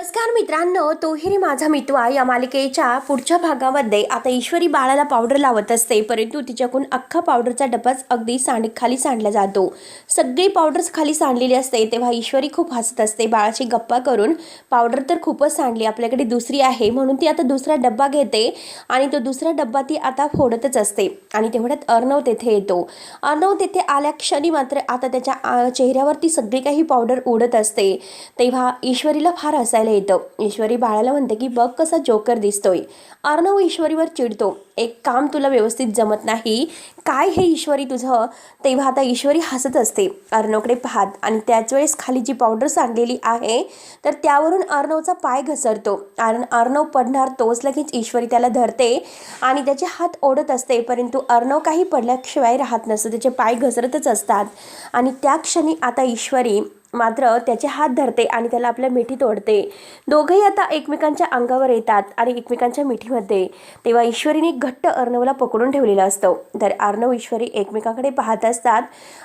नमस्कार मित्रांनो, तोही रे माझा मितवा या मालिकेच्या पुढच्या भागामध्ये आता ईश्वरी बाळाला पावडर लावत असते, परंतु तिच्याकडून अख्खा पावडरचा डब्बाच अगदी खाली सांडला जातो. सगळी पावडर्स खाली सांडलेली असते. तेव्हा ईश्वरी खूप हसत असते. बाळाशी गप्पा करून पावडर तर खूपच सांडली, आपल्याकडे दुसरी आहे म्हणून ती आता दुसरा डब्बा घेते आणि तो दुसरा डब्बा ती आता फोडतच असते. आणि तेवढ्यात अर्णव तेथे येतो. अर्णव तेथे आल्या क्षणी मात्र आता त्याच्या चेहऱ्यावरती सगळी काही पावडर उडत असते. तेव्हा ईश्वरीला फार हसायला येतं. ईश्वरी बाळाला म्हणते की बघ कसा जोकर दिसतोय. अर्णव ईश्वरीवर चिडतो, एक काम तुला व्यवस्थित जमत नाही काय हे ईश्वरी तुझं. तेव्हा आता ईश्वरी हसत असते अर्णवकडे पाहत आणि त्याच वेळेस खाली जी पावडर सांडलेली आहे तर त्यावरून अर्णवचा पाय घसरतो. कारण अर्णव पडणार तोच लगेच ईश्वरी त्याला धरते आणि त्याचे हात ओढत असते, परंतु अर्णव काही पडल्याशिवाय राहत नसतं. त्याचे पाय घसरतच असतात आणि त्या क्षणी आता ईश्वरी मात्र त्याचे हात धरते आणि त्याला आपल्या मिठीत ओढते. दोघंही आता एकमेकांच्या अंगावर येतात आणि एकमेकांच्या मिठीमध्ये. तेव्हा ईश्वरीने घट्ट अर्णवला पकडून ठेवलेलं असतं. तर अर्णव ईश्वरी एकमेकांकडे पाहत असतात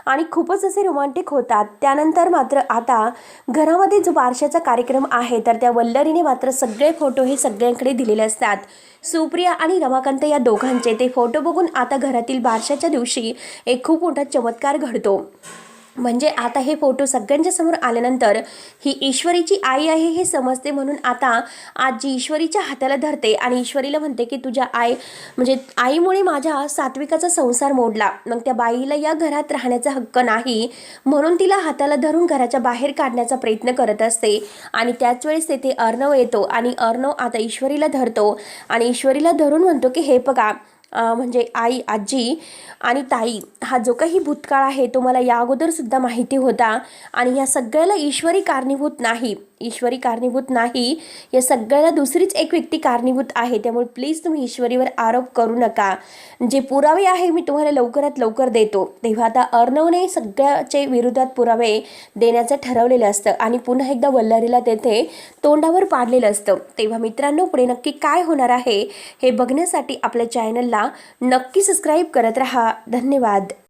आणि खूपच असे रोमांटिक होतात. त्यानंतर मात्र आता घरामध्ये जो बारशाचा कार्यक्रम आहे तर त्या वल्लरीने मात्र सगळे फोटो हे सगळ्यांकडे दिलेले असतात. सुप्रिया आणि रमाकांत या दोघांचे ते फोटो बघून आता घरातील बारशाच्या दिवशी एक खूप मोठा चमत्कार घडतो. म्हणजे आता हे फोटो सगळ्यांच्या समोर आल्यानंतर ही ईश्वरीची आई आहे हे समजते. म्हणून आता आजी ईश्वरीच्या हाताला धरते आणि ईश्वरीला म्हणते की तुझ्या आईमुळे माझ्या सात्विकाचा संसार मोडला. मग त्या बाईला या घरात राहण्याचा हक्क नाही म्हणून तिला हाताला धरून घराच्या बाहेर काढण्याचा प्रयत्न करत असते. आणि त्याच वेळेस तेथे अर्णव येतो आणि अर्णव आता ईश्वरीला धरतो आणि ईश्वरीला धरून म्हणतो की हे बघा म्हणजे आई, आजी आणि ताई, हा जो काही भूतकाळ आहे तो मला या अगोदर सुद्धा माहिती होता आणि या सगळ्याला ईश्वरी कारणीभूत नाही. ईश्वरी कारणीभूत नाही, या सगळ्याला दुसरीच एक व्यक्ती कारणीभूत आहे. त्यामुळे प्लीज तुम्ही ईश्वरीवर आरोप करू नका. जे पुरावे आहे मी तुम्हाला लवकरात लवकर देतो. तेव्हा आता अर्णवने सगळ्याचे विरोधात पुरावे देण्याचं ठरवलेलं असतं आणि पुन्हा एकदा वल्लरीला तेथे तोंडावर पाडलेलं असतं. तेव्हा मित्रांनो, पुढे नक्की काय होणार आहे हे बघण्यासाठी आपल्या चॅनलला नक्की सबस्क्राईब करत राहा. धन्यवाद.